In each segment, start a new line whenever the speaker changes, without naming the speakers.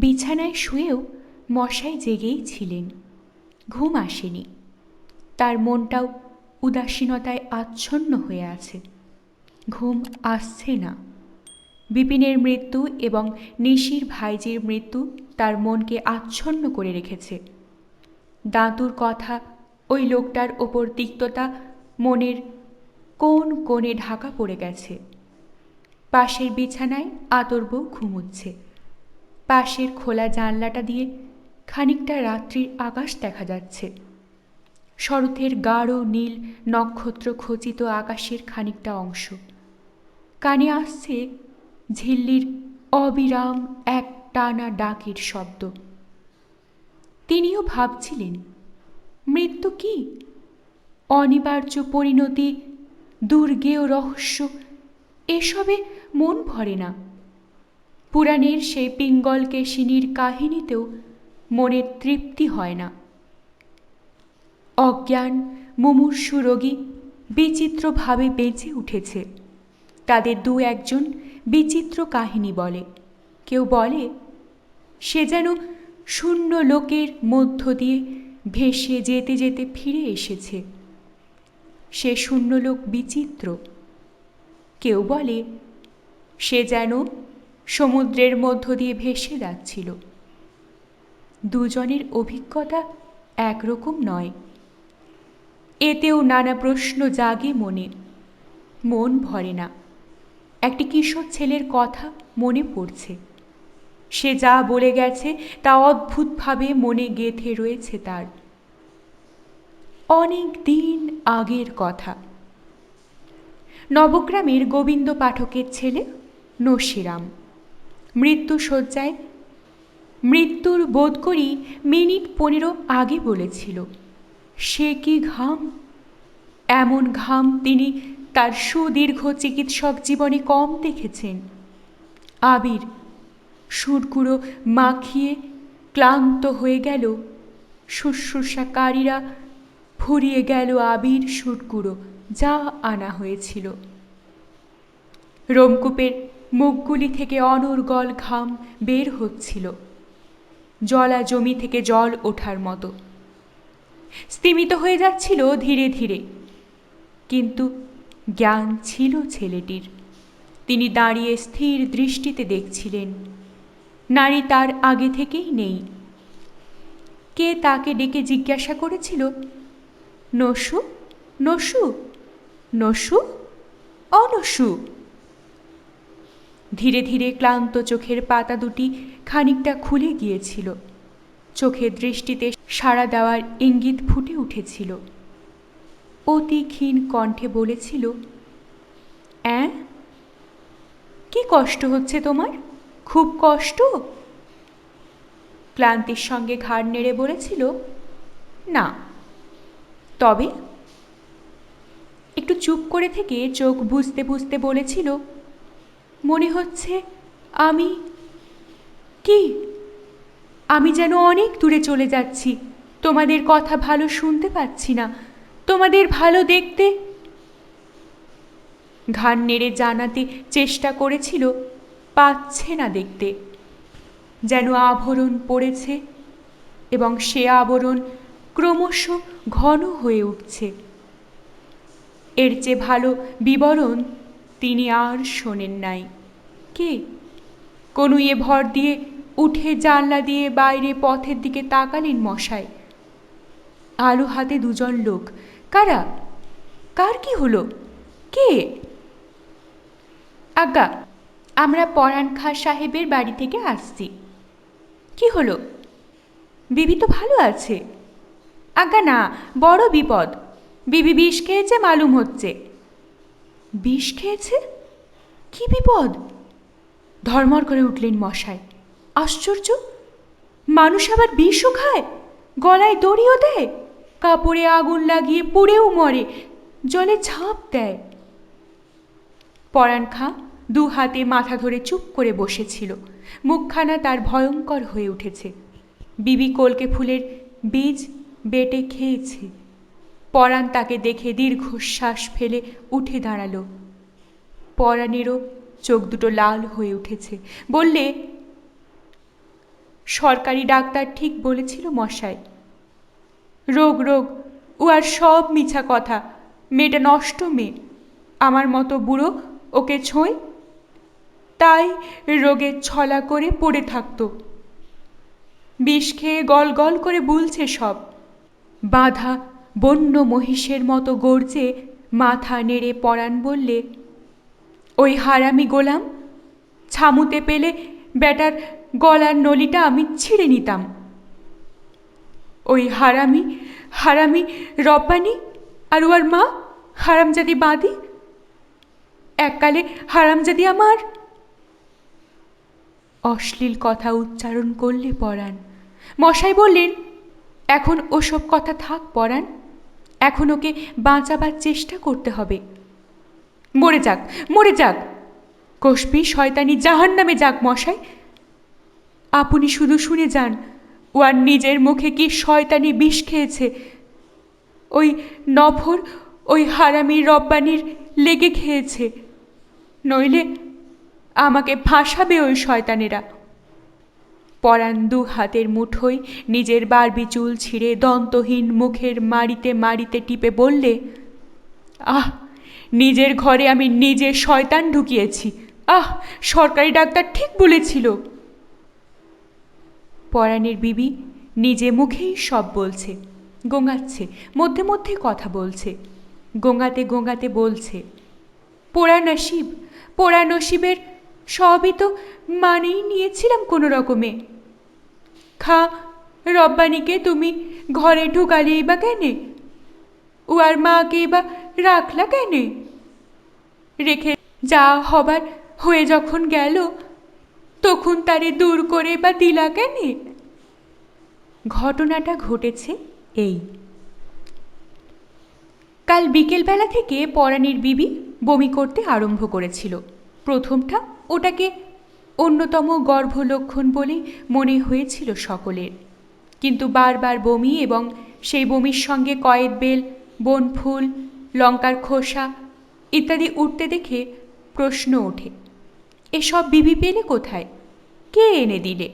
বিছানায় শুয়েও মশাই জেগেই ছিলেন। ঘুম আসেনি। তার মনটাও উদাসীনতায় আচ্ছন্ন হয়ে আছে। ঘুম আসছে না। বিপিনের মৃত্যু এবং নিশির ভাইজির মৃত্যু তার মনকে আচ্ছন্ন করে রেখেছে। দাঁতুর কথা, ওই লোকটার ওপর তিক্ততা মনের কোন কোণে ঢাকা পড়ে গেছে। পাশের বিছানায় আতর বউ ঘুমুচ্ছে। পাশের খোলা জানলাটা দিয়ে খানিকটা রাত্রির আকাশ দেখা যাচ্ছে। শরতের গাঢ় নীল নক্ষত্র খচিত আকাশের খানিকটা অংশ। কানে আসছে ঝিল্লির অবিরাম এক টানা ডাকের শব্দ। তিনিও ভাবছিলেন, মৃত্যু কি? অনিবার্য পরিণতি, দুর্গেয় রহস্য, এসবে মন ভরে না। পুরাণের সেই পিঙ্গল কেশিনীর কাহিনীতেও মনের তৃপ্তি হয় না। অজ্ঞান মুমূর্ষু রোগী বিচিত্রভাবে বেঁচে উঠেছে। তাদের দু একজন বিচিত্র কাহিনী বলে। কেউ বলে সে যেন শূন্য লোকের মধ্য দিয়ে ভেসে যেতে যেতে ফিরে এসেছে। সে শূন্য লোক বিচিত্র। কেউ বলে সে যেন সমুদ্রের মধ্য দিয়ে ভেসে যাচ্ছিল। দুজনের অভিজ্ঞতা একরকম নয়। এতেও নানা প্রশ্ন জাগে মনে। মন ভরে না। একটি কিশোর ছেলের কথা মনে পড়ছে। সে যা বলে গেছে তা অদ্ভুতভাবে মনে গেঁথে রয়েছে তার। অনেক দিন আগের কথা। নবগ্রামের গোবিন্দ পাঠকের ছেলে নসিরাম মৃত্যুশয্যায়। মৃত্যুর বোধ করি মিনিট 15 আগে বলেছিল। সে কি ঘাম! এমন ঘাম তিনি তার সুদীর্ঘ চিকিৎসক জীবনে কম দেখেছেন। আবির সুরকুড়ো মাখিয়ে ক্লান্ত হয়ে গেল শুশ্রূষাকারীরা। ফুরিয়ে গেল আবির সুরকুড়ো যা আনা হয়েছিল। রোমকূপের মুখগুলি থেকে অনর্গল ঘাম বের হচ্ছিল, জলা জমি থেকে জল ওঠার মতো। স্তিমিত হয়ে যাচ্ছিল ধীরে ধীরে। কিন্তু জ্ঞান ছিল ছেলেটির। তিনি দাঁড়িয়ে স্থির দৃষ্টিতে দেখছিলেন। নারী তার আগে থেকেই নেই। কে তাকে ডেকে জিজ্ঞাসা করেছিল, নসু, নসু, নসু, অনসু। ধীরে ধীরে ক্লান্ত চোখের পাতা দুটি খানিকটা খুলে গিয়েছিল। চোখের দৃষ্টিতে সাড়া দেওয়ার ইঙ্গিত ফুটে উঠেছিল। অতি ক্ষীণ কণ্ঠে বলেছিল, অ্যাঁ, কি কষ্ট হচ্ছে তোমার? খুব কষ্ট? ক্লান্তির সঙ্গে ঘাড় নেড়ে বলেছিল, না। তবে একটু চুপ করে থেকে চোখ বুজতে বুজতে বলেছিল, মনে হচ্ছে আমি কি, আমি যেন অনেক দূরে চলে যাচ্ছি। তোমাদের কথা ভালো শুনতে পাচ্ছি না, তোমাদের ভালো দেখতে। ঘাড় নেড়ে জানাতে চেষ্টা করেছিল, পাচ্ছে না দেখতে। যেন আবরণ পড়েছে এবং সে আবরণ ক্রমশ ঘন হয়ে উঠছে। এর চেয়ে ভালো বিবরণ তিনি আর শোনেন নাই। কে? কনুইয়ে ভর দিয়ে উঠে জানলা দিয়ে বাইরে পথের দিকে তাকালেন মশাই। আলো হাতে দুজন লোক। কারা? কার কি হলো? কে? আজ্ঞা, আমরা পরাণ খাঁ সাহেবের বাড়ি থেকে আসছি। কি হলো? বিবি তো ভালো আছে। আজ্ঞা না, বড় বিপদ। বিবি বিষ খেয়েছে মালুম হচ্ছে। বিষ খেয়েছে? কি বিপদ? ধর্মর করে উঠলেন মশাই। আশ্চর্য! মানুষ আবার বিষও খায়, গলায় দড়িও দেয়, কাপড়ে আগুন লাগিয়ে পুড়েও মরে, জলে ঝাঁপ দেয়। পরাণ খাঁ দু হাতে মাথা ধরে চুপ করে বসেছিল। মুখখানা তার ভয়ঙ্কর হয়ে উঠেছে। বিবি কলকে ফুলের বীজ বেটে খেয়েছে। পরাণ তাকে দেখে দীর্ঘশ্বাস ফেলে উঠে দাঁড়াল। পরাণেরও চোখ দুটো লাল হয়ে উঠেছে। বললে, সরকারি ডাক্তার ঠিক বলেছিল মশাই, রোগ রোগ, ও আর সব মিছা কথা, মেয়েটা নষ্ট মেয়ে, আমার মতো বুড়ো ওকে ছোঁয়, তাই রোগের ছলা করে পড়ে থাকতো, বিষ খেয়ে গল গল করে বুলছে সব। বাঁধা বন্য মহিষের মতো গর্জে মাথা নেড়ে পরাণ বললে, ওই হারামি গোলাম, ছামুতে পেলে বেটার গলার নলিটা আমি ছিঁড়ে নিতাম। ওই হারামি হারামি রব্বানি আর ওর মা হারামজাদি বাঁধি, এককালে হারামজাদি আমার। অশ্লীল কথা উচ্চারণ করলে পরাণ। মশাই বললেন, এখন ওসব কথা থাক পরাণ, এখন ওকে বাঁচাবার চেষ্টা করতে হবে। মরে যাক, মরে যাক, কসবি শয়তানি জাহান্নামে যাক মশাই, আপনি শুধু শুনে যান ও আর নিজের মুখে কি শয়তানি বিষ খেয়েছে। ওই নফর ওই হারামির রব্বানির লেগে খেয়েছে, নইলে আমাকে ফাঁসাবে ওই শয়তানেরা। পরাণ দু হাতের মুঠোয় নিজের বারবি চুল ছিঁড়ে দন্তহীন মুখের মাড়িতে মাড়িতে টিপে বললে, আহ, নিজের ঘরে আমি নিজে শয়তান ঢুকিয়েছি। আহ, সরকারি ডাক্তার ঠিক বলেছিল। পরাণের বিবি নিজে মুখেই সব বলছে, গোঙাচ্ছে, মধ্যে মধ্যে কথা বলছে, গোঙাতে গোঙাতে বলছে, পোড়া নসিব, পোড়া নসিবের সবই তো মানেই নিয়েছিলাম কোনো রকমে। খা, রব্বানিকে তুমি ঘরে ঢুকালেই বা কেনে, ও আর মাকে বা রাখলা কেনে, রেখে যা হবার হয়ে যখন গেল তখন তারে দূর করে বা দিলা কেনে। ঘটনাটা ঘটেছে এই। কাল বিকেলবেলা থেকে পরাণের বিবি বমি করতে আরম্ভ করেছিল। প্রথমটা ওটাকে অন্যতম গর্ভলক্ষণ বলেই মনে হয়েছিল সকলের, কিন্তু বারবার বমি এবং সেই বমির সঙ্গে কয়েদ বেল, বনফুল, লঙ্কার খোসা ইত্যাদি উঠতে দেখে প্রশ্ন ওঠে, এসব বিবি পেলে কোথায়, কে এনে দিলে?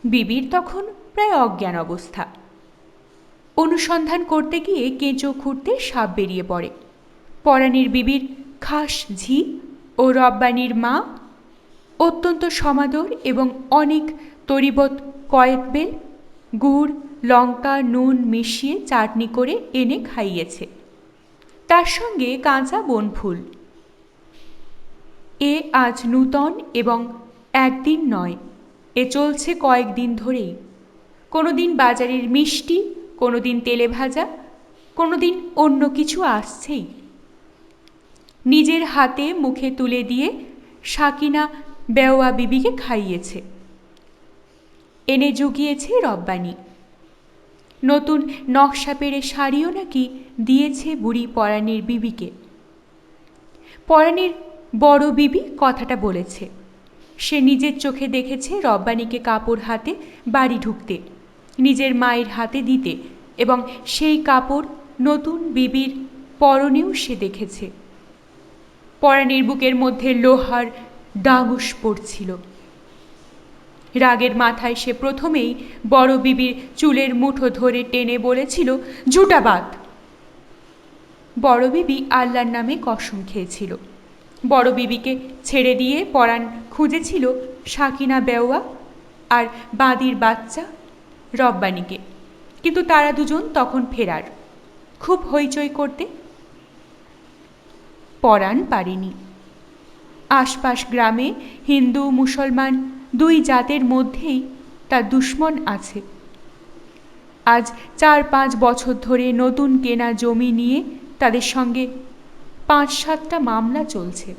বিবির তখন প্রায় অজ্ঞান অবস্থা। অনুসন্ধান করতে গিয়ে কেঁচো খুঁড়তে সাপ বেরিয়ে পড়ে। পরাণের বিবির খাস ঝি ও রব্বানির মা অত্যন্ত সমাদর এবং অনেক তরিবত কয়েদ বেল, গুড়, লঙ্কা, নুন মিশিয়ে চাটনি করে এনে খাইয়েছে, তার সঙ্গে কাঁচা বনফুল। এ আজ নূতন এবং একদিন নয়, এ চলছে কয়েকদিন ধরেই। কোনো দিন বাজারের মিষ্টি, কোনো দিন তেলে ভাজা, কোনো দিন অন্য কিছু আসছেই। নিজের হাতে মুখে তুলে দিয়ে সাকিনা বেওয়া বিবিকে খাইয়েছে, এনে জুগিয়েছে রব্বানি। নতুন নকশা পেরে শাড়িও নাকি দিয়েছে বুড়ি পরাণের বিবিকে। পরাণের বড় বিবি কথাটা বলেছে, সে নিজের চোখে দেখেছে রব্বানিকে কাপড় হাতে বাড়ি ঢুকতে, নিজের মায়ের হাতে দিতে, এবং সেই কাপড় নতুন বিবির পরনেও সে দেখেছে। পরাণের বুকের মধ্যে লোহার ডাঙুস পড়ছিল। রাগের মাথায় সে প্রথমেই বড় বিবির চুলের মুঠো ধরে টেনে বলেছিল, ঝুটাবাত। বড় বিবি আল্লাহর নামে কসম খেয়েছিল। বড় বিবিকে ছেড়ে দিয়ে পরাণ খুঁজেছিল সাকিনা বেওয়া আর বাঁদির বাচ্চা রব্বানিকে, কিন্তু তারা দুজন তখন ফেরার, খুব হইচই করতে। পরাণ পারেনি। আশপাশ গ্রামে হিন্দু মুসলমান দুই জাতের মধ্যেই তার দুশ্মন আছে। আজ 4-5 বছর ধরে নতুন কেনা জমি নিয়ে তাদের সঙ্গে 5-7টা মামলা চলছে।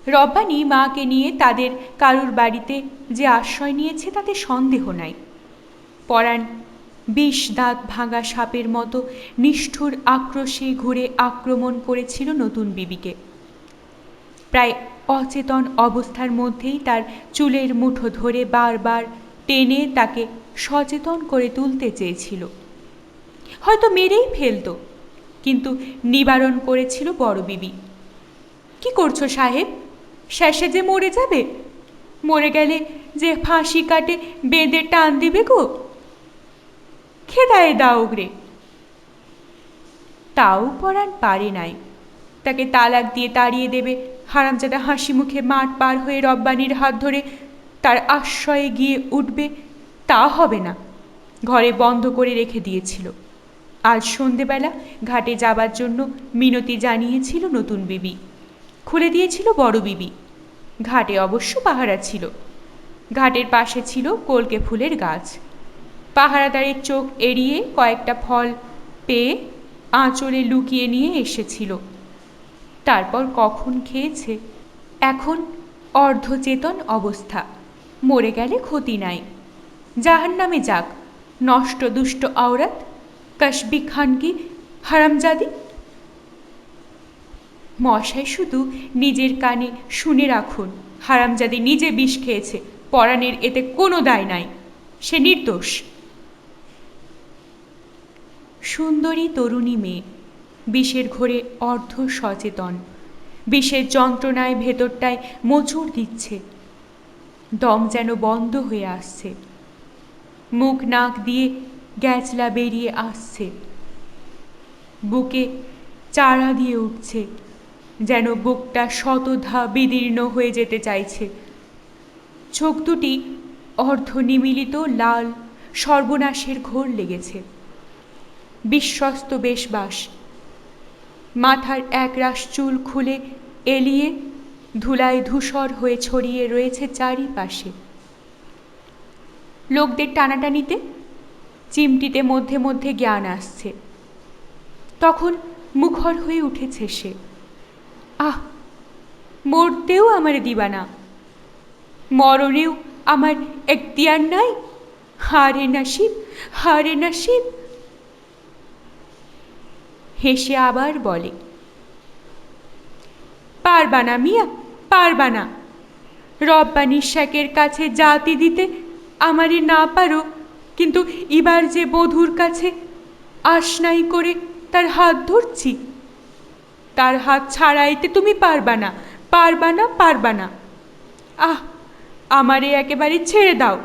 রব্বানি মাকে নিয়ে তাদের কারুর বাড়িতে যে আশ্রয় নিয়েছে তাতে সন্দেহ নাই। পরাণ 20 দাঁত ভাঙা সাপের মতো নিষ্ঠুর আক্রোশে ঘুরে আক্রমণ করেছিল নতুন বিবিকে। প্রায় অচেতন অবস্থার মধ্যেই তার চুলের মুঠো ধরে বারবার টেনে তাকে সচেতন করে তুলতে চেয়েছিল, হয়তো মেরেই ফেলত, কিন্তু নিবারণ করেছিল বড় বিবি। কি করছো সাহেব, শেষে যে মরে যাবে, মরে গেলে যে ফাঁসি কাটে বেঁধে টান দিবে গো, খেদায় দাও রে। তাও পরাণ পারে নাই। তাকে তালাক দিয়ে তাড়িয়ে দেবে, হারামজাদা হাসি মুখে মাঠ পার হয়ে রব্বানির হাত ধরে তার আশ্রয়ে গিয়ে উঠবে, তা হবে না। ঘরে বন্ধ করে রেখে দিয়েছিল। আজ সন্ধেবেলা ঘাটে যাবার জন্য মিনতি জানিয়েছিল নতুন বিবি, খুলে দিয়েছিল বড় বিবি। ঘাটে অবশ্য পাহারা ছিল। ঘাটের পাশে ছিল কলকে ফুলের গাছ। পাহারাদারের চোখ এড়িয়ে কয়েকটা ফল পেয়ে আঁচলে লুকিয়ে নিয়ে এসেছিল। তারপর কখন খেয়েছে। এখন অর্ধচেতন অবস্থা। মরে গেলে ক্ষতি নাই, জাহান্নামে যাক, নষ্ট দুষ্ট আওরাত, কসবি খান কি হারামজাদি। মশাই শুধু নিজের কানে শুনে রাখুন, হারামজাদি নিজে বিষ খেয়েছে, পরাণের এতে কোনো দায় নাই, সে নির্দোষ। সুন্দরী তরুণী মেয়ে, বিষের ঘোরে অর্ধ সচেতন, বিষের যন্ত্রণায় ভেতরটায় মোচড় দিচ্ছে। দম যেন বন্ধ হয়ে আসছে, মুখ নাক দিয়ে গ্যাচলা বেরিয়ে আসছে, বুকে চাড়া দিয়ে উঠছে, যেন বুকটা শতধা বিদীর্ণ হয়ে যেতে চাইছে। চোখ দুটি অর্ধ নিমিলিত লাল, সর্বনাশের ঘোর লেগেছে। বিশ্বস্ত বেশবাস, মাথার একরাশ চুল খুলে এলিয়ে ধুলায় ধূসর হয়ে ছড়িয়ে রয়েছে চারিপাশে। লোকদের টানাটানিতে চিমটিতে মধ্যে মধ্যে জ্ঞান আসছে। তখন মুখর হয়ে উঠেছে সে, আহ, মরতেও আমার দিবানা, মরণেও আমার এখতিয়ার নাই, হারে নসিব, হারে নসিব। হেসে আবার বলে, পারবানা মিয়া, পারবানা। রব্বানির শাকের কাছে জাতি দিতে আমারই না পারো, কিন্তু এবার যে বধূর কাছে আশনাই করে তার হাত ধরছি, তার হাত ছাড়াইতে তুমি পারবানা, পারবানা, পারবানা। আহ, আমারে একেবারে ছেড়ে দাও,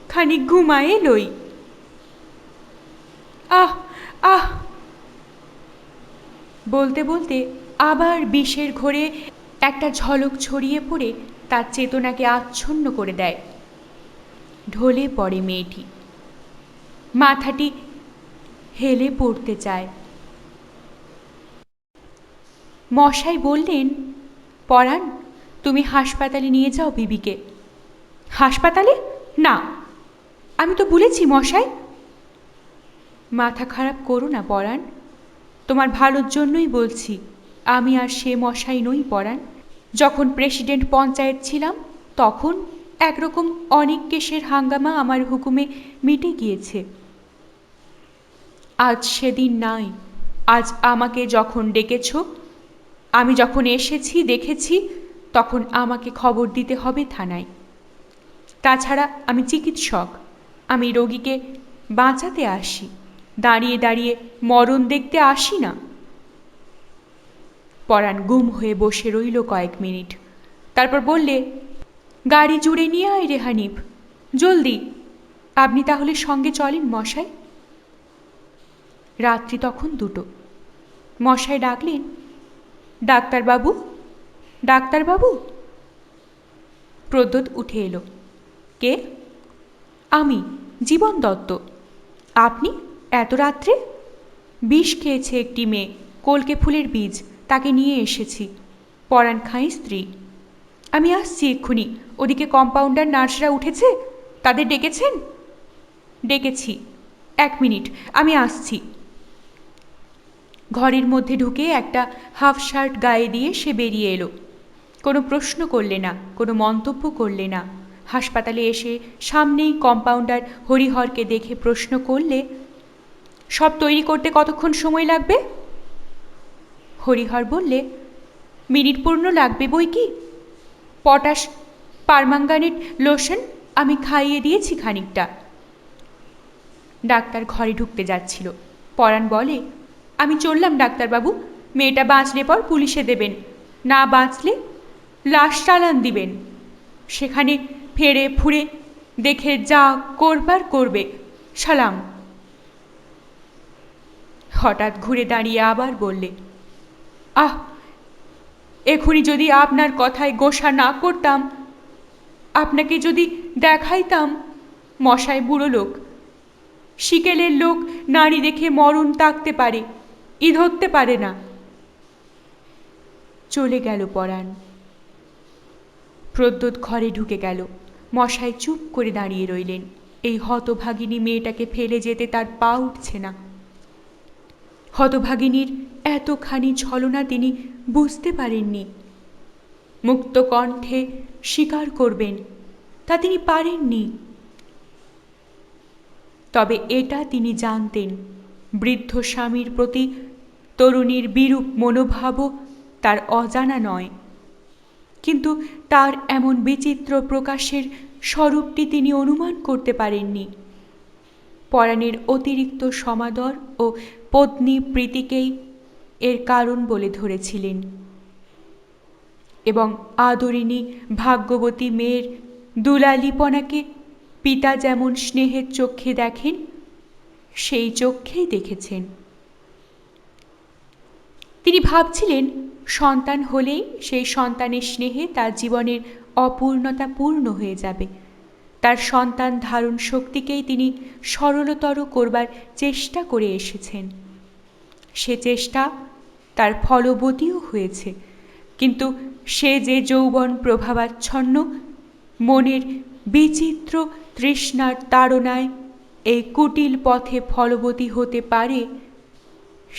খানিক ঘুমায়ে লই। আহ, আহ। বলতে বলতে আবার বিষের ঘোরে একটা ঝলক ছড়িয়ে পড়ে তার চেতনাকে আচ্ছন্ন করে দেয়। ঢলে পড়ে মেয়েটি, মাথাটি হেলে পড়তে চায়। মশাই বললেন, পরাণ, তুমি হাসপাতালে নিয়ে যাও বিবিকে। হাসপাতালে? না, আমি তো বলেছি মশাই। মাথা খারাপ করো না পরাণ, তোমার ভালোর জন্যই বলছি। আমি আর সে মশাই নই পরাণ। যখন প্রেসিডেন্ট পঞ্চায়েত ছিলাম তখন একরকম অনেক কেসের হাঙ্গামা আমার হুকুমে মিটে গিয়েছে। আজ সেদিন নাই। আজ আমাকে যখন ডেকেছ, আমি যখন এসেছি দেখেছি, তখন আমাকে খবর দিতে হবে থানায়। তাছাড়া আমি চিকিৎসক, আমি রোগীকে বাঁচাতে আসি, দাঁড়িয়ে দাঁড়িয়ে মরণ দেখতে আসি না। পরাণ গুম হয়ে বসে রইল কয়েক মিনিট, তারপর বললে, গাড়ি জুড়ে নিয়ে আয় রে হানিফ, জলদি। আপনি তাহলে সঙ্গে চলেন মশাই। রাত্রি তখন 2টো। মশাই ডাকলেন, ডাক্তারবাবু, ডাক্তারবাবু। প্রদ্যোৎ উঠে এলো। কে? আমি, জীবন দত্ত। আপনি এত রাত্রে? বিষ খেয়েছে একটি মেয়ে, কলকে ফুলের বীজ, তাকে নিয়ে এসেছি। পরাণ খাঁই স্ত্রী। আমি আসছি এক্ষুনি। ওদিকে কম্পাউন্ডার নার্সরা উঠেছে, তাদের ডেকেছেন? ডেকেছি, 1 মিনিট, আমি আসছি। ঘরের মধ্যে ঢুকে একটা হাফ শার্ট গায়ে দিয়ে সে বেরিয়ে এলো। কোনো প্রশ্ন করলে না, কোনো মন্তব্য করলে না। হাসপাতালে এসে সামনেই কম্পাউন্ডার হরিহরকে দেখে প্রশ্ন করলে, সব তৈরি করতে কতক্ষণ সময় লাগবে? হরিহর বললে, মিনিট পূর্ণ লাগবে বই কি। পটাশ পারম্যাঙ্গানেট লোশন আমি খাইয়ে দিয়েছি খানিকটা। ডাক্তার ঘরে ঢুকতে যাচ্ছিল। পরাণ বলে, আমি চললাম ডাক্তারবাবু, মেয়েটা বাঁচলে পর পুলিশে দেবেন, না বাঁচলে লাশ চালান দিবেন। সেখানে ফেরে ফুরে দেখে যা করবার করবে, সালাম। হঠাৎ ঘুরে দাঁড়িয়ে আবার বললে, আহ, এখনই যদি আপনার কথায় গোসা না করতাম, আপনাকে যদি দেখাইতাম, মশাই বুড়ো লোক, শিকেলের লোক নারী দেখে মরণ তাকতে পারে, ধরতে পারে না। চলে গেল পরাণ। প্রদ্যোৎ ঘরে ঢুকে গেল। মশাই চুপ করে দাঁড়িয়ে রইলেন। এই হতভাগিনী মেয়েটাকে ফেলে যেতে তার পা উঠছে না। হতভাগিনীর এতখানি ছলনা তিনি বুঝতে পারেননি। মুক্ত কণ্ঠে স্বীকার করবেন, তা তিনি পারেননি। তবে এটা তিনি জানতেন, বৃদ্ধ স্বামীর প্রতি তরুণীর বিরূপ মনোভাবও তার অজানা নয়। কিন্তু তার এমন বিচিত্র প্রকাশের স্বরূপটি তিনি অনুমান করতে পারেননি। পরাণের অতিরিক্ত সমাদর ও পত্নী প্রীতিকেই এর কারণ বলে ধরেছিলেন, এবং আদরিণী ভাগ্যবতী মেয়ের দুলালিপনাকে পিতা যেমন স্নেহের চক্ষে দেখেন, সেই চক্ষেই দেখেছেন। তিনি ভাবছিলেন, সন্তান হলেই সেই সন্তানের স্নেহে তার জীবনের অপূর্ণতা পূর্ণ হয়ে যাবে। তার সন্তান ধারণ শক্তিকেই তিনি সরলতর করবার চেষ্টা করে এসেছেন। সে চেষ্টা তার ফলবতীও হয়েছে, কিন্তু সে যে যৌবন প্রভাবাচ্ছন্ন মনের বিচিত্র তৃষ্ণার তাড়নায় এই কুটিল পথে ফলবতী হতে পারে,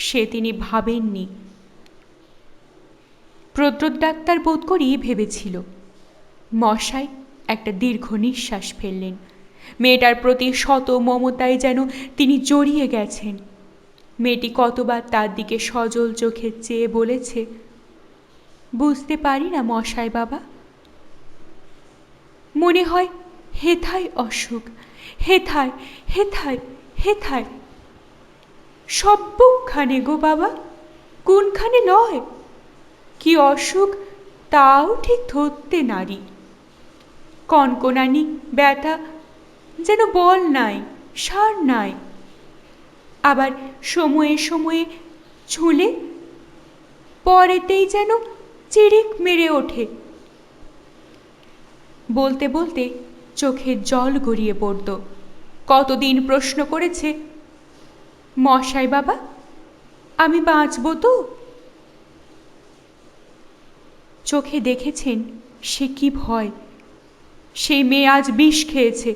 সে তিনি ভাবেননি। প্রদ্যোৎ ডাক্তার বোধ করি ভেবেছিল। মশাই একটা দীর্ঘ নিঃশ্বাস ফেললেন। মেয়েটার প্রতি শত মমতায় যেন তিনি জড়িয়ে গেছেন। মেয়েটি কতবার তার দিকে সজল চোখে চেয়ে বলেছে, বুঝতে পারি না মশাই বাবা, মনে হয় হেথায় অসুখ, হেথায় হেথায় হেথায়। সব্বখানে গো বাবা, কোনখানে নয়? কি অসুখ তাও ঠিক ধরতে নারী। কনকনানি ব্যথা, যেন বল নাই সার নাই। আবার সময়ে সময়ে ছুলে পরেতেই যেন চিরিক মেরে ওঠে। বলতে বলতে চোখের জল গড়িয়ে পড়ত। কতদিন প্রশ্ন করেছে, মশাই বাবা, আমি বাঁচব তো? চোখে দেখেছেন সে কি ভয়। সেই মেয়ে আজ বিষ খেয়েছে,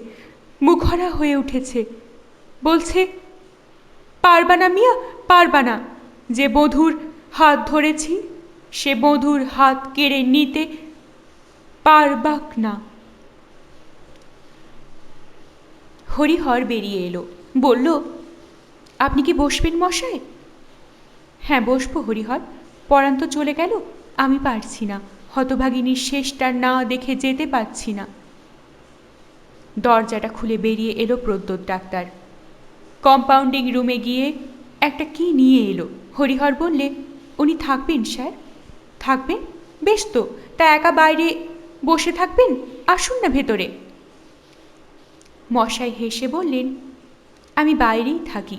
মুখরা হয়ে উঠেছে, বলছে, পারবানা মিয়া, পারবানা। যে বধূর হাত ধরেছি সে বধূর হাত কেড়ে নিতে পারবাক না। হরিহর বেরিয়ে এলো, বলল, আপনি কি বসবেন মশাই? হ্যাঁ বসবো হরিহর, পরাণ তো চলে গেল, আমি পারছি না, হতভাগিনীর শেষটা না দেখে যেতে পারছি না। দরজাটা খুলে বেরিয়ে এলো প্রদ্যোৎ ডাক্তার। কম্পাউন্ডিং রুমে গিয়ে একটা কি নিয়ে এলো। হরিহর বললে, উনি থাকবেন স্যার? থাকবেন? বেশ তো, তা একা বাইরে বসে থাকবেন? আসুন না ভেতরে। মশাই হেসে বললেন, আমি বাইরেই থাকি,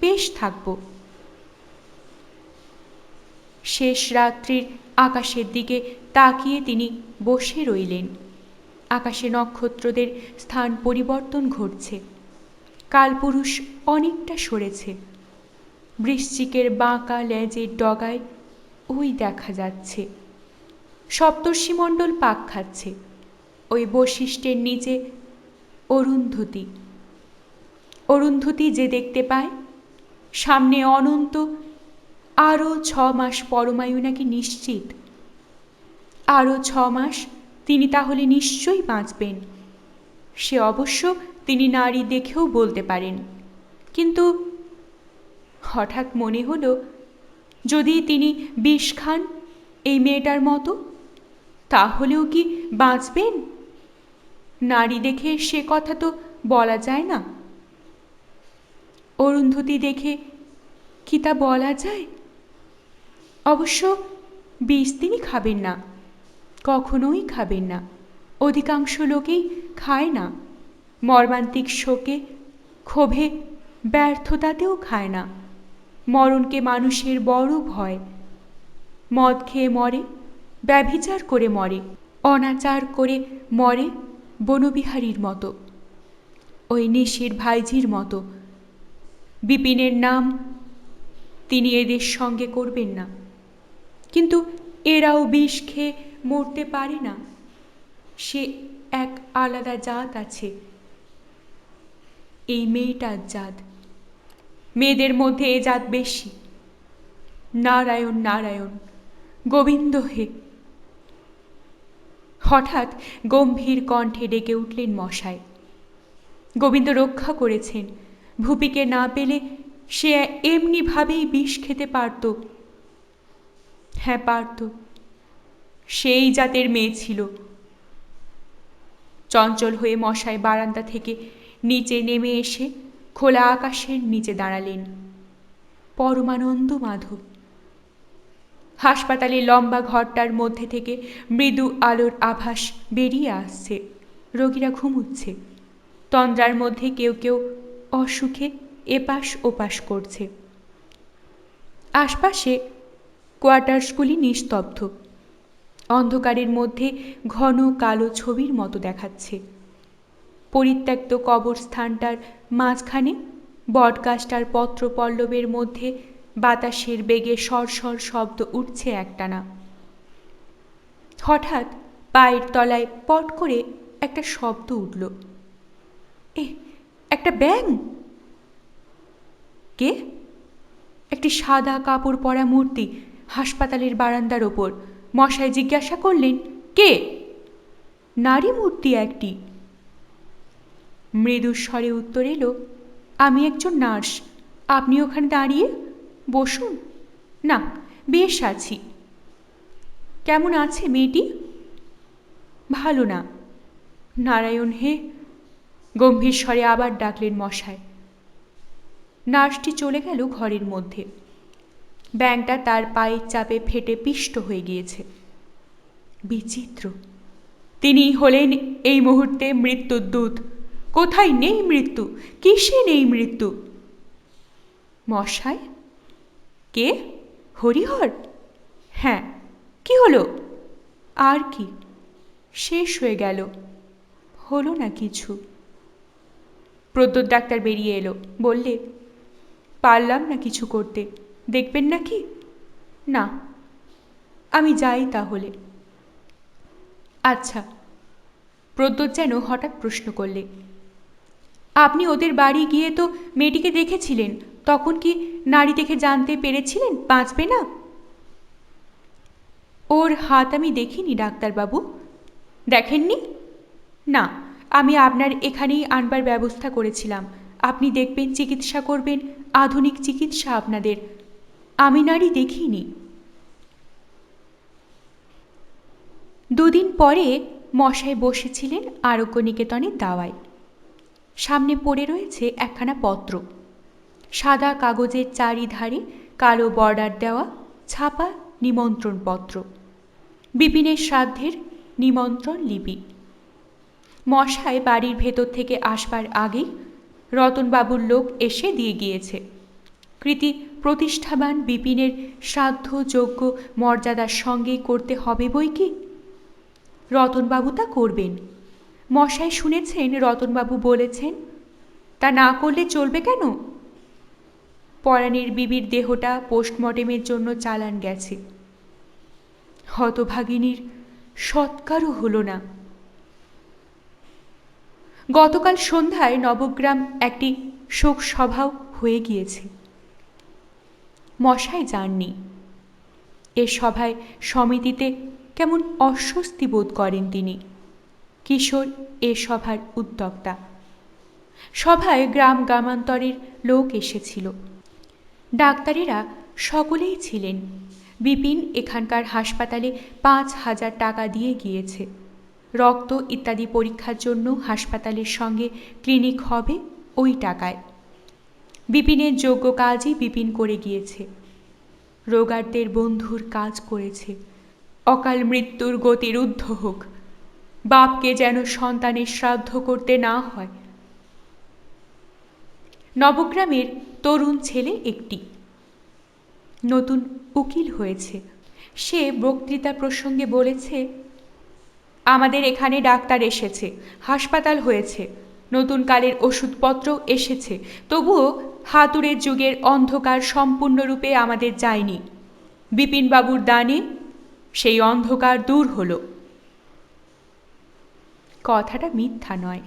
বেশ থাকব। শেষ রাত্রির আকাশের দিকে তাকিয়ে তিনি বসে রইলেন। আকাশে নক্ষত্রদের স্থান পরিবর্তন ঘটছে। কালপুরুষ অনেকটা সরেছে। বৃশ্চিকের বাঁকা লেজের ডগায় ওই দেখা যাচ্ছে। সপ্তর্ষিমণ্ডল পাক খাচ্ছে। ওই বৈশিষ্ট্যের নিচে অরুন্ধতী। অরুন্ধতী যে দেখতে পায়, সামনে অনন্ত আরও 6 মাস পরমায়ু নাকি নিশ্চিত। আরও 6 মাস তিনি তাহলে নিশ্চয়ই বাঁচবেন। সে অবশ্য তিনি নারী দেখেও বলতে পারেন। কিন্তু হঠাৎ মনে হলো, যদি তিনি বিষ খান এই মেয়েটার মতো, তাহলেও কি বাঁচবেন? নারী দেখে সে কথা তো বলা যায় না। অরুন্ধতী দেখে কি তা বলা যায়? অবশ্য বিষ তিনি খাবেন না, কখনোই খাবেন না। অধিকাংশ লোকেই খায় না, মর্মান্তিক শোকে, ক্ষোভে, ব্যর্থতাতেও খায় না। মরণকে মানুষের বড় ভয়। মদ খেয়ে মরে, ব্যভিচার করে মরে, অনাচার করে মরে, বনবিহারীর মতো, ওই নিশির ভাইঝির মতো। বিপিনের নাম তিনি এদের সঙ্গে করবেন না, কিন্তু এরাও বিষ খেয়ে মরতে পারে না। সে এক আলাদা জাত আছে, এই মেয়েটার জাত। মেয়েদের মধ্যে এ জাত বেশি। নারায়ণ নারায়ণ, গোবিন্দ হে। হঠাৎ গম্ভীর কণ্ঠে ডেকে উঠলেন মশাই। গোবিন্দ রক্ষা করেছেন। ভূপিকে না পেলে সে এমনিভাবেই বিষ খেতে পারত। হ্যাঁ, পারত। সেই জাতের মেয়ে ছিল। চঞ্চল হয়ে মশাই বারান্দা থেকে নিচে নেমে এসে খোলা আকাশের নিচে দাঁড়ালেন। পরমানন্দ মাধব। হাসপাতালের লম্বা ঘরটার মধ্যে থেকে মৃদু আলোর আভাস বেরিয়ে আসছে। রোগীরা ঘুমুচ্ছে। তন্দ্রার মধ্যে কেউ কেউ অসুখে এপাশ ওপাশ করছে। আশপাশে কোয়ার্টার্সগুলি নিস্তব্ধ। অন্ধকারের মধ্যে ঘন কালো ছবির মতো দেখাচ্ছে। পরিত্যক্ত কবরস্থানটার মাঝখানে বটগাছটার পত্রপল্লবের মধ্যে বাতাসের বেগে সরসর শব্দ উঠছে একটানা। হঠাৎ পায়ের তলায় পট করে একটা শব্দ উঠল। একটা ব্যাঙ! কে? একটি সাদা কাপড় পরা মূর্তি হাসপাতালের বারান্দার ওপর। মশাই জিজ্ঞাসা করলেন, কে? নারী মূর্তি একটি। মৃদু স্বরে উত্তর এলো, আমি একজন নার্স। আপনি ওখানে দাঁড়িয়ে বসুন। না, বেশ আছি। কেমন আছে মেয়েটি? ভালো না। নারায়ণ হে, গম্ভীর স্বরে আবার ডাকলেন মশাই। নার্সটি চলে গেল ঘরের মধ্যে। ব্যাঙটা তার পায়ের চাপে ফেটে পিষ্ট হয়ে গিয়েছে। বিচিত্র, তিনি হলেন এই মুহূর্তে মৃত্যুর দূত। কোথায় নেই মৃত্যু? কিসে নেই মৃত্যু? মশাই? কে? হরিহর? হ্যাঁ, কি হলো? আর কি, শেষ হয়ে গেল। হলো না কিছু। প্রদ্যোৎ ডাক্তার বেরিয়ে এলো। বললে, পারলাম না কিছু করতে, দেখবেন নাকি? না, আমি যাই তাহলে। আচ্ছা। প্রদ্যোৎ যেন হঠাৎ প্রশ্ন করলে, আপনি ওদের বাড়ি গিয়ে তো মেয়েটিকে দেখেছিলেন, তখন কি নারী দেখে জানতে পেরেছিলেন বাঁচবে না? ওর হাত আমি দেখিনি ডাক্তারবাবু। দেখেননি? না, আমি আপনার এখানেই আনবার ব্যবস্থা করেছিলাম। আপনি দেখবেন, চিকিৎসা করবেন, আধুনিক চিকিৎসা আপনাদের। আমি নারী দেখিনি। দুদিন পরে মশাই বসেছিলেন আরোগ্য নিকেতনের দাওয়ায়। সামনে পড়ে রয়েছে একখানা পত্র। সাদা কাগজের চারিধারে কালো বর্ডার দেওয়া ছাপা নিমন্ত্রণ পত্র। বিপিনের শ্রাদ্ধের নিমন্ত্রণ লিপি। মশাই বাড়ির ভেতর থেকে আসবার আগেই রতনবাবুর লোক এসে দিয়ে গিয়েছে। কৃতি প্রতিষ্ঠাবান বিপিনের শ্রাদ্ধ যজ্ঞ মর্যাদার সঙ্গেই করতে হবে বই কি। রতনবাবু তা করবেন। মশাই শুনেছেন রতনবাবু বলেছেন, তা না করলে চলবে কেন? পরাণের বিবির দেহটা পোস্টমর্টেমের জন্য চালান গেছে। হতভাগিনীর সৎকারও হল না। গতকাল সন্ধ্যায় নবগ্রাম একটি শোক সভাও হয়ে গিয়েছে। মশাই যাননি। এ সভায় সমিতিতে কেমন অস্বস্তি বোধ করেন তিনি। কিশোর এ সভার উদ্যোক্তা। সভায় গ্রাম গ্রামান্তরের লোক এসেছিল। ডাক্তারেরা সকলেই ছিলেন। বিপিন এখানকার হাসপাতালে 5,000 টাকা দিয়ে গিয়েছে। রক্ত ইত্যাদি পরীক্ষার জন্য হাসপাতালের সঙ্গে ক্লিনিক হবে ওই টাকায়। বিপিনের যোগ্য কাজই বিপিন করে গিয়েছে। রোগারদের বন্ধুর কাজ করেছে। অকাল মৃত্যুর গতিরুদ্ধ হোক। বাপকে যেন সন্তানের শ্রাদ্ধ করতে না হয়। নবগ্রামের তরুণ ছেলে একটি নতুন উকিল হয়েছে। সে বক্তৃতা প্রসঙ্গে বলেছে, আমাদের এখানে ডাক্তার এসেছে, হাসপাতাল হয়েছে, নতুন কালের ওষুধপত্র এসেছে, তবুও হাতুড়ের যুগের অন্ধকার সম্পূর্ণরূপে আমাদের যায়নি। বিপিনবাবুর দানে সেই অন্ধকার দূর হল। কথাটা মিথ্যা নয়।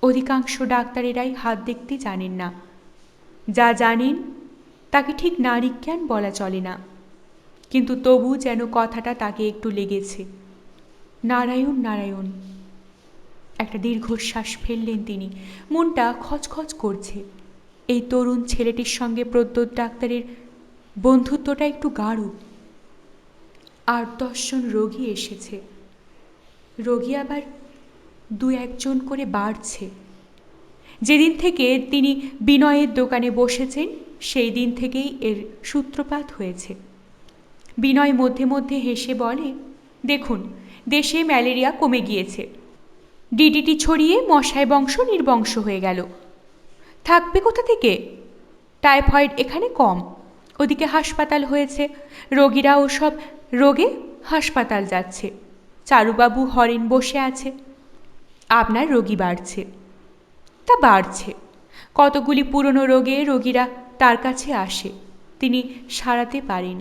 অধিকাংশ ডাক্তারেরাই হাত দেখতে জানেন না। যা জানেন তাকে ঠিক নারীজ্ঞান বলা চলে না, কিন্তু তবু যেন কথাটা তাকে একটু লেগেছে। নারায়ণ নারায়ণ। একটা দীর্ঘশ্বাস ফেললেন তিনি। মনটা খচখচ করছে। এই তরুণ ছেলেটির সঙ্গে প্রদ্যোৎ ডাক্তারের বন্ধুত্বটা একটু গাঢ়। ৮-১০ জন রোগী এসেছে। রোগী আবার ২-১ জন করে বাড়ছে। যেদিন থেকে তিনি বিনয়ের দোকানে বসেছেন সেই দিন থেকেই এর সূত্রপাত হয়েছে। বিনয় মধ্যে মধ্যে হেসে বলে, দেখুন, দেশে ম্যালেরিয়া কমে গিয়েছে, ডিডিটি ছড়িয়ে মশায় বংশ নির্বংশ হয়ে গেল। থাকবে কোথা থেকে? টাইফয়েড এখানে কম, ওদিকে হাসপাতাল হয়েছে, রোগীরা ওসব রোগে হাসপাতাল যাচ্ছে। চারুবাবু হরেন বসে আছে, আপনার রোগী বাড়ছে। তা বাড়ছে, কতগুলি পুরনো রোগে রোগীরা তার কাছে আসে, তিনি সারাতে পারেন।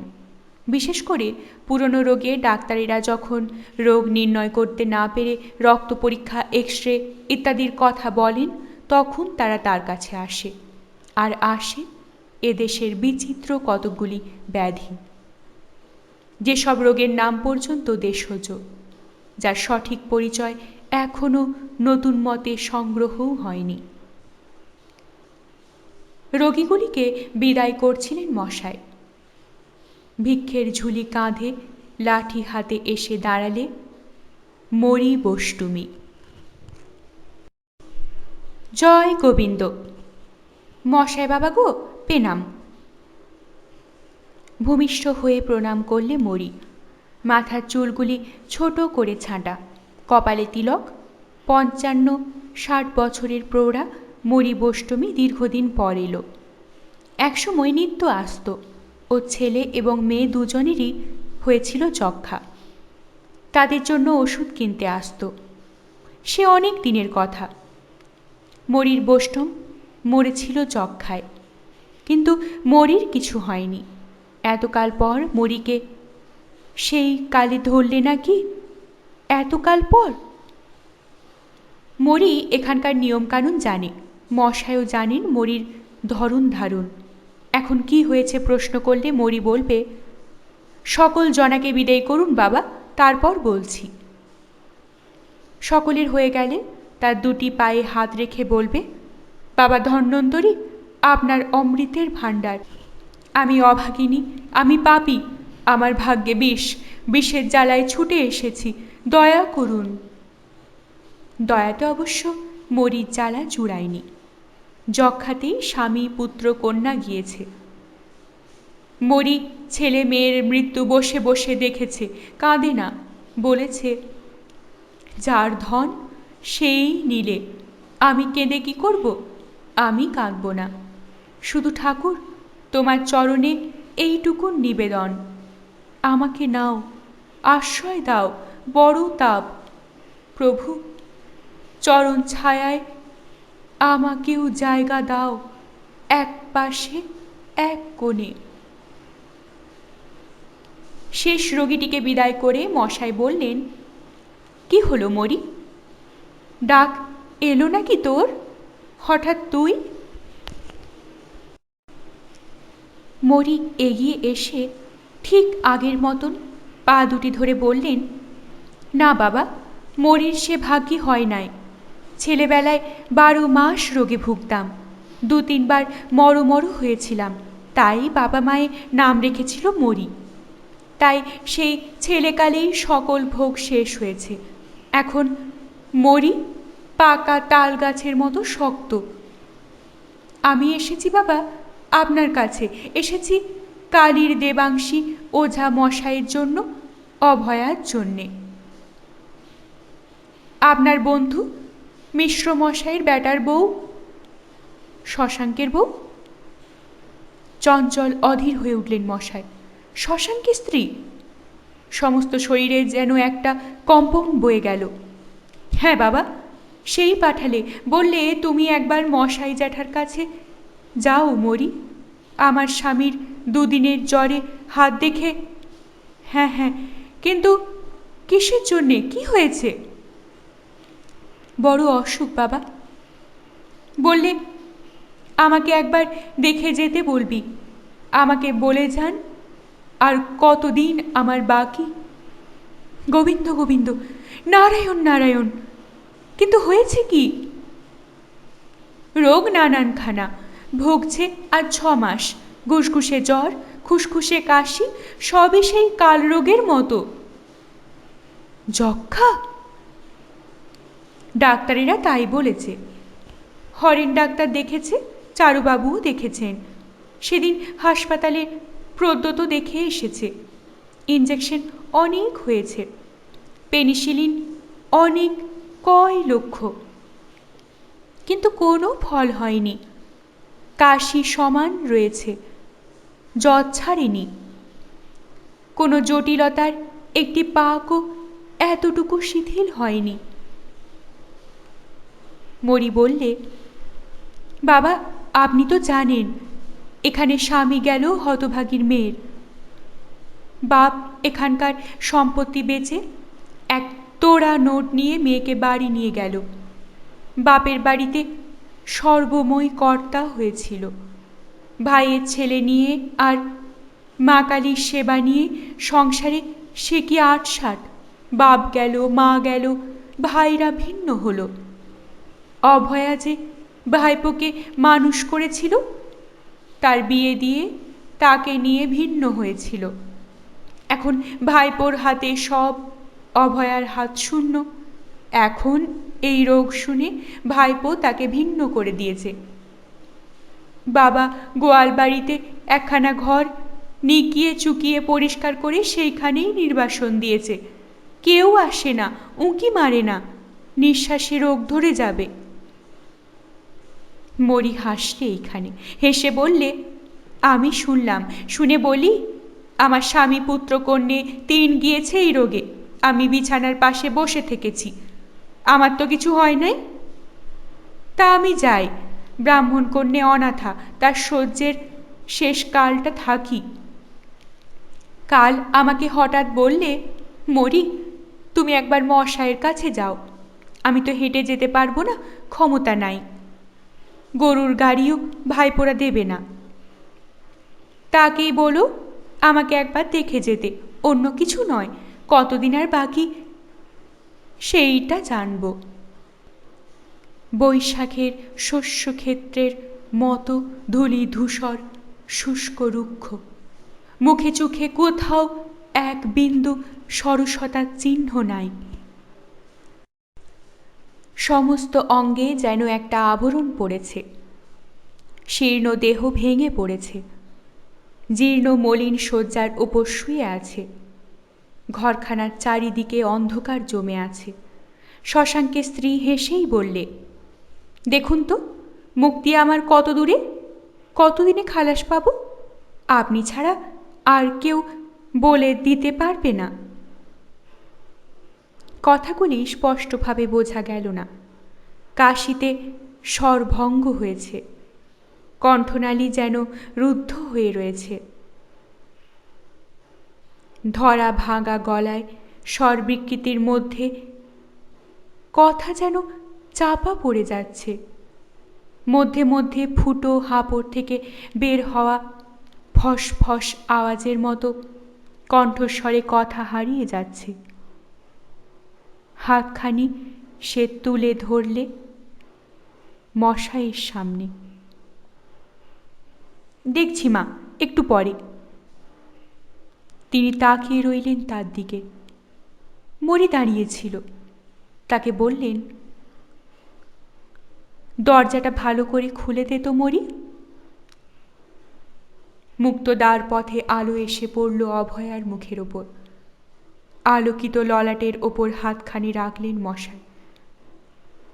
বিশেষ করে পুরনো রোগে ডাক্তারেরা যখন রোগ নির্ণয় করতে না পেরে রক্ত পরীক্ষা, এক্স-রে ইত্যাদির কথা বলেন, তখন তারা তার কাছে আসে। আর আসে এদেশের বিচিত্র কতকগুলি ব্যাধি, যেসব রোগের নাম পর্যন্ত দেশজ, যার সঠিক পরিচয় এখনও নতুন মতে সংগ্রহও হয়নি। রোগীগুলিকে বিদায় করছিলেন মশায়। ভিক্ষের ঝুলি কাঁধে লাঠি হাতে এসে দাঁড়ালে মরি বষ্টুমি। জয় গোবিন্দ। মশায় বাবা গো, পেনাম। ভূমিষ্ঠ হয়ে প্রণাম করলে মরি। মাথার চুলগুলি ছোট করে ছাঁটা, কপালে তিলক। ৫৫-৬০ বছরের প্রৌঢ়া মরি বষ্টমী দীর্ঘদিন পর এলো। একসময় নিত্য আসত। ও ছেলে এবং মেয়ে দুজনেরই হয়েছিল যক্ষা। তাদের জন্য ওষুধ কিনতে আসত। সে অনেক দিনের কথা। মরির বষ্টম মরেছিল যক্ষায়, কিন্তু মরির কিছু হয়নি। এতকাল পর মরিকে সেই কালে ধরলে নাকি? এতকাল পর? মরি এখানকার নিয়মকানুন জানে, মশায়ও জানেন মরির ধরন ধারণ। এখন কি হয়েছে প্রশ্ন করলে মরি বলবে, সকল জনাকে বিদায় করুন বাবা, তারপর বলছি। সকলের হয়ে গেলে তার দুটি পায়ে হাত রেখে বলবে, বাবা ধন্বন্তরী, আপনার অমৃতের ভাণ্ডার। আমি অভাগিনী, আমি পাপী, আমার ভাগ্যে বিষ, বিষের জ্বালায় ছুটে এসেছি, দয়া করুন। দয়াতে অবশ্য মরির জ্বালা জুড়ায়নি। যক্ষাতেই স্বামী পুত্র কন্যা গিয়েছে। মরি ছেলে মেয়ের মৃত্যু বসে বসে দেখেছে, কাঁদে না। বলেছে, যার ধন সেই নিলে, আমি কেঁদে কি করব? আমি কাঁদব না। শুধু ঠাকুর, তোমার চরণে এইটুকুন নিবেদন, আমাকে নাও, আশ্রয় দাও, বড় তাপ। প্রভু, চরণ ছায়ায় আমাকেও জায়গা দাও, এক পাশে এক কোণে। শেষ রোগীটিকে বিদায় করে মশাই বললেন, কি হলো মরি? ডাক এলো নাকি তোর? হঠাৎ তুই? মরি এগিয়ে এসে ঠিক আগের মতন পা দুটি ধরে বললেন, না বাবা, মরির সে ভাগ্যি হয় নাই। ছেলেবেলায় 12 মাস রোগে ভুগতাম, 2-3 বার মরো হয়েছিলাম, তাই বাবা মায়ে নাম রেখেছিল মরি। তাই সেই ছেলেকালেই সকল ভোগ শেষ হয়েছে। এখন মরি পাকা তাল গাছের মতো শক্ত। আমি এসেছি বাবা আপনার কাছে, এসেছি কালীর দেবাংশী ওঝা মশাইয়ের জন্য, অভয়ার জন্যে। আপনার বন্ধু মিশ্র মশাইয়ের বেটার বউ, শশাঙ্কের বউ। চঞ্চল অধীর হয়ে উঠলেন মশাই। শশাঙ্কের স্ত্রী? সমস্ত শরীরে যেন একটা কম্পন বয়ে গেল। হ্যাঁ বাবা, সেই পাঠালে, বললে তুমি একবার মশাই জ্যাঠার কাছে যাও মরি, আমার স্বামীর দুদিনের জ্বরে হাত দেখে। হ্যাঁ হ্যাঁ, কিন্তু কিসের জন্যে, কি হয়েছে? বড় অসুখ বাবা। বললে আমাকে একবার দেখে যেতে বলবি, আমাকে বলে যান আর কতদিন আমার বাকি। গোবিন্দ গোবিন্দ, নারায়ণ নারায়ণ। কিন্তু হয়েছে কি? রোগ নানানখানা, ভুগছে আর 6 মাস। ঘুসঘুসে জ্বর, খুসখুসে কাশি, সবই সেই কাল রোগের মতো। যক্ষা? ডাক্তারেরা তাই বলেছে। হরেন ডাক্তার দেখেছে, চারুবাবুও দেখেছেন। সেদিন হাসপাতালে প্রদ্যোত দেখে এসেছে। ইঞ্জেকশন অনেক হয়েছে, পেনিসিলিন অনেক, কয় লক্ষ, কিন্তু কোনো ফল হয়নি। কাশি সমান রয়েছে, জ্বর ছাড়েনি। কোনো জটিলতার একটি পাকও এতটুকু শিথিল হয়নি। মরি বললে, বাবা আপনি তো জানেন এখানে স্বামী গেল হতভাগীর মেয়ের। বাপ এখানকার সম্পত্তি বেচে এক তোড়া নোট নিয়ে মেয়েকে বাড়ি নিয়ে গেল। বাপের বাড়িতে সর্বময় কর্তা হয়েছিল। ভাইয়ের ছেলে নিয়ে আর মা কালীর সেবা নিয়ে সংসারে সে কি ৮-৬০। বাপ গেল, মা গেল, ভাইরা ভিন্ন হলো। অভয়া যে ভাইপোকে মানুষ করেছিল, তার বিয়ে দিয়ে তাকে নিয়ে ভিন্ন হয়েছিল। এখন ভাইপোর হাতে সব, অভয়ার হাত শূন্য। এখন এই রোগ শুনে ভাইপো তাকে ভিন্ন করে দিয়েছে। বাবা গোয়াল বাড়িতে একখানা ঘর নিকিয়ে চুকিয়ে পরিষ্কার করে সেইখানেই নির্বাসন দিয়েছে। কেউ আসে না, উঁকি মারে না, নিঃশ্বাসে রোগ ধরে যাবে। মরি হাসলে এইখানে, হেসে বললে, আমি শুনলাম, শুনে বলি, আমার স্বামী পুত্র কন্যে 3 গিয়েছে এই রোগে। আমি বিছানার পাশে বসে থেকেছি, আমার তো কিছু হয় নাই। তা আমি যাই, ব্রাহ্মণ কন্যে অনাথা, তার সহ্যের শেষ কালটা থাকি। কাল আমাকে হঠাৎ বললে, মরি তুমি একবার মশাইয়ের কাছে যাও। আমি তো হেঁটে যেতে পারবো না, ক্ষমতা নাই। গরুর গাড়িও ভাইপোরা দেবে না। তাকেই বলো আমাকে একবার দেখে যেতে, অন্য কিছু নয়। কতদিন আর বাকি সেইটা জানব। বৈশাখের শস্যক্ষেত্রের মতো ধূলি ধূসর, শুষ্ক রুক্ষ। মুখে চোখে কোথাও এক বিন্দু সরসতার চিহ্ন নাই। সমস্ত অঙ্গে যেন একটা আবরণ পড়েছে। শীর্ণ দেহ ভেঙে পড়েছে, জীর্ণ মলিন শয্যার ওপর শুয়ে আছে। ঘরখানার চারিদিকে অন্ধকার জমে আছে। শশাঙ্কের স্ত্রী হেসেই বললে, দেখুন তো মুক্তি আমার কত দূরে, কতদিনে খালাস পাব? আপনি ছাড়া আর কেউ বলে দিতে পারবে না। কথাগুলি স্পষ্টভাবে বোঝা গেল না। কাশিতে স্বরভঙ্গ হয়েছে, কণ্ঠনালী যেন রুদ্ধ হয়ে রয়েছে। ধরা ভাঙা গলায় স্বর বিকৃতির মধ্যে কথা যেন চাপা পড়ে যাচ্ছে। মধ্যে মধ্যে ফুটো হাঁপড় থেকে বের হওয়া ফস ফস আওয়াজের মতো কণ্ঠস্বরে কথা হারিয়ে যাচ্ছে। হাতখানি সে তুলে ধরলে মশাইয়ের সামনে। দেখছি মা, একটু পরে। তিনি তাকিয়ে রইলেন তার দিকে। মরি দাঁড়িয়েছিল। তাকে বললেন, দরজাটা ভালো করে খুলে দে তো মরি। মুক্ত দ্বার পথে আলো এসে পড়ল অভয়ার মুখের ওপর। আলোকিত ললাটের ওপর হাতখানি রাখলেন মশাই।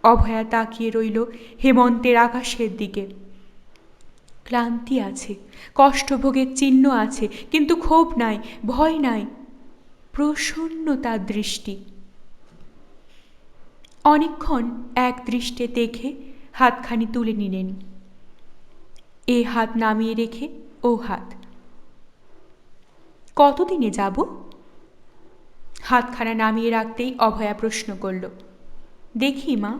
অভয়া তাকিয়ে রইল হেমন্তের আকাশের দিকে। ক্লান্তি আছে, কষ্টভোগের চিহ্ন আছে, কিন্তু ক্ষোভ নাই, ভয় নাই, প্রসন্ন তার দৃষ্টি। অনেকক্ষণ এক দৃষ্টে দেখে হাতখানি তুলে নিলেন। এ হাত নামিয়ে রেখে ও হাত। কতদিনে যাব? হাতখানা নামিয়ে রাখতেই অভয়া প্রশ্ন করল। দেখি মা।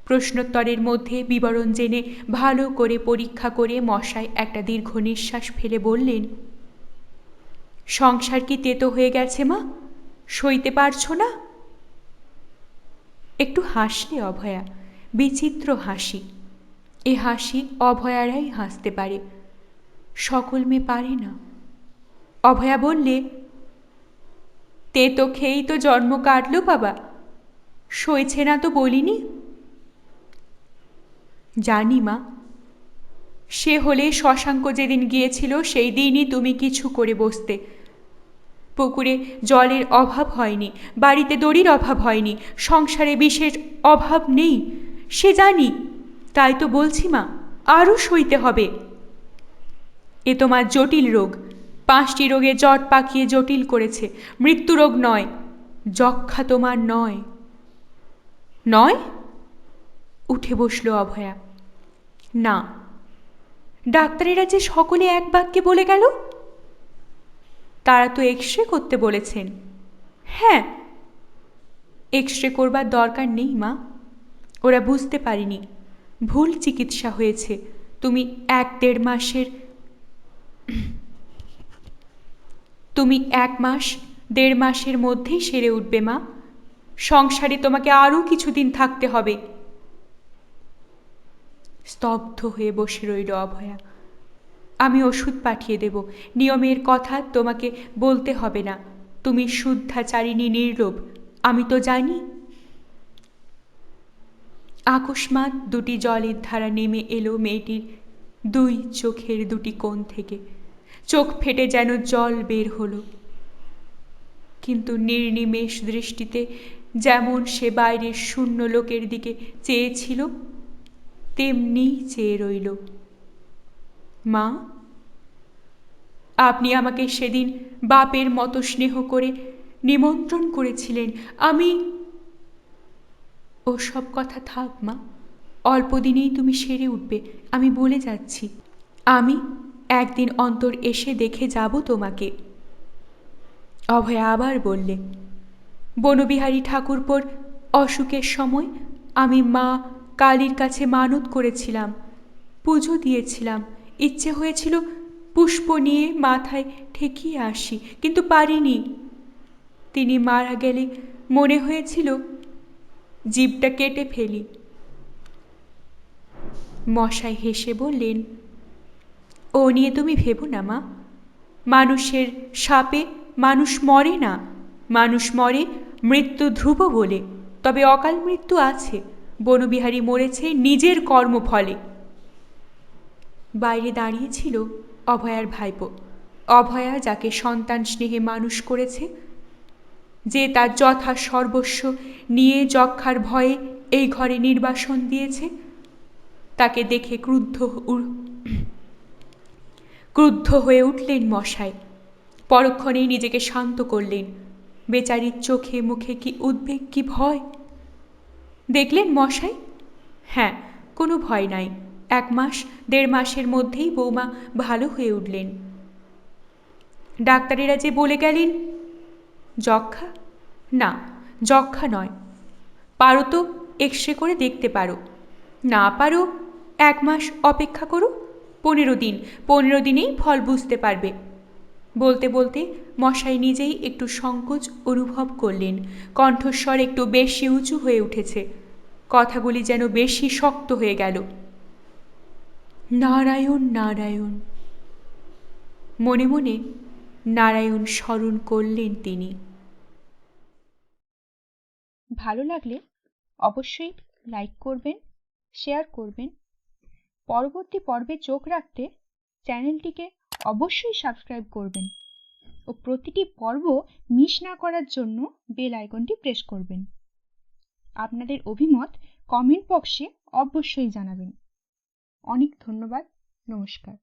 প্রশ্নোত্তরের মধ্যে বিবরণ জেনে ভালো করে পরীক্ষা করে মশাই একটা দীর্ঘ নিঃশ্বাস ফেলে বললেন, সংসার কি তেতো হয়ে গেছে মা? সইতে পারছো না? একটু হাসলে অভয়া, বিচিত্র হাসি। এ হাসি অভয়ারাই হাসতে পারে, সকল মেয়ে পারে না। অভয়া বললে, তেতো খেয়েই তো জন্ম কাটল বাবা, সইছে না তো বলিনি? জানি মা, সে হলে শশাঙ্ক যেদিন গিয়েছিল সেই দিনই তুমি কিছু করে বসতে। পুকুরে জলের অভাব হয়নি, বাড়িতে দড়ির অভাব হয়নি, সংসারে বিষের অভাব নেই, সে জানি। তাই তো বলছি মা, আরও সইতে হবে। এ তোমার জটিল রোগ, 5টি রোগে জট পাকিয়ে জটিল করেছে, মৃত্যু রোগ নয়, যক্ষা তোমার নয়। নয়? উঠে বসল অভয়া। না। ডাক্তারেরা যে সকলে এক বাক্যে বলে গেল। তারা তো এক্সরে করতে বলেছেন। হ্যাঁ, এক্সরে করবার দরকার নেই মা, ওরা বুঝতে পারেনি, ভুল চিকিৎসা হয়েছে। তুমি 1 মাস 1.5 মাসের মধ্যেই সেরে উঠবে মা। সংসারে তোমাকে আরও কিছুদিন থাকতে হবে। স্তব্ধ হয়ে বসে রইল অভয়া। আমি ওষুধ পাঠিয়ে দেব, নিয়মের কথা তোমাকে বলতে হবে না। তুমি শুদ্ধাচারিণী, নির্লোভ, আমি তো জানি। আকস্মাৎ 2টি জলের ধারা নেমে এলো মেয়েটির 2 চোখের 2টি কোণ থেকে। চোখ ফেটে যেন জল বের হলো। কিন্তু নির্নিমেষ দৃষ্টিতে যেমন সে বাইরের শূন্য লোকের দিকে চেয়েছিল, তেমনি চেয়ে রইল। মা, আপনি আমাকে সেদিন বাপের মতো স্নেহ করে নিমন্ত্রণ করেছিলেন। আমি... ওসব কথা থাক মা, অল্প দিনেই তুমি সেরে উঠবে, আমি বলে যাচ্ছি। আমি একদিন অন্তর এসে দেখে যাব তোমাকে। অভয়া আবার বললে, বনবিহারী ঠাকুরপোর অসুখের সময় আমি মা কালীর কাছে মানত করেছিলাম, পুজো দিয়েছিলাম, ইচ্ছে হয়েছিল পুষ্প নিয়ে মাথায় ঠেকিয়ে আসি, কিন্তু পারিনি। তিনি মারা গেলে মনে হয়েছিল জিভটা কেটে ফেলি। মশাই হেসে বললেন, ও নিয়ে তুমি ভেবো না মা, মানুষের শাপে মানুষ মরে না, মানুষ মরে মৃত্যু ধ্রুব বলে, তবে অকাল মৃত্যু আছে। বনবিহারী মরেছে নিজের কর্মফলে। বাইরে দাঁড়িয়েছিল অভয়ার ভাইপো। অভয়া যাকে সন্তান স্নেহে মানুষ করেছে, যে তার যথা সর্বস্ব নিয়ে যক্ষার ভয়ে এই ঘরে নির্বাসন দিয়েছে, তাকে দেখে ক্রুদ্ধ হয়ে উঠলেন মশাই। পরক্ষণেই নিজেকে শান্ত করলেন। বেচারির চোখে মুখে কি উদ্বেগ, কি ভয়! দেখলেন মশাই? হ্যাঁ, কোনো ভয় নাই। 1 মাস 1.5 মাসের মধ্যেই বৌমা ভালো হয়ে উঠলেন। ডাক্তারেরা যে বলে গেলেন যক্ষা? না, যক্ষা নয়। পারো তো এক্সরে করে দেখতে পারো, না পারো 1 মাস অপেক্ষা করো, 15 দিন, 15 দিনেই ফল বুঝতে পারবে। বলতে বলতে মশাই নিজেই একটু সংকোচ অনুভব করলেন। কণ্ঠস্বর একটু বেশি উঁচু হয়ে উঠেছে, কথাগুলি যেন বেশি শক্ত হয়ে গেল। নারায়ণ নারায়ণ, মনে মনে নারায়ণ স্মরণ করলেন তিনি।
ভালো লাগলে অবশ্যই লাইক করবেন, শেয়ার করবেন। পরবর্তী পর্বে চোখ রাখতে চ্যানেলটিকে অবশ্যই সাবস্ক্রাইব করবেন ও প্রতিটি পর্ব মিস না করার জন্য বেল আইকনটি প্রেস করবেন। আপনাদের অভিমত কমেন্ট বক্সে অবশ্যই জানাবেন। অনেক ধন্যবাদ। নমস্কার।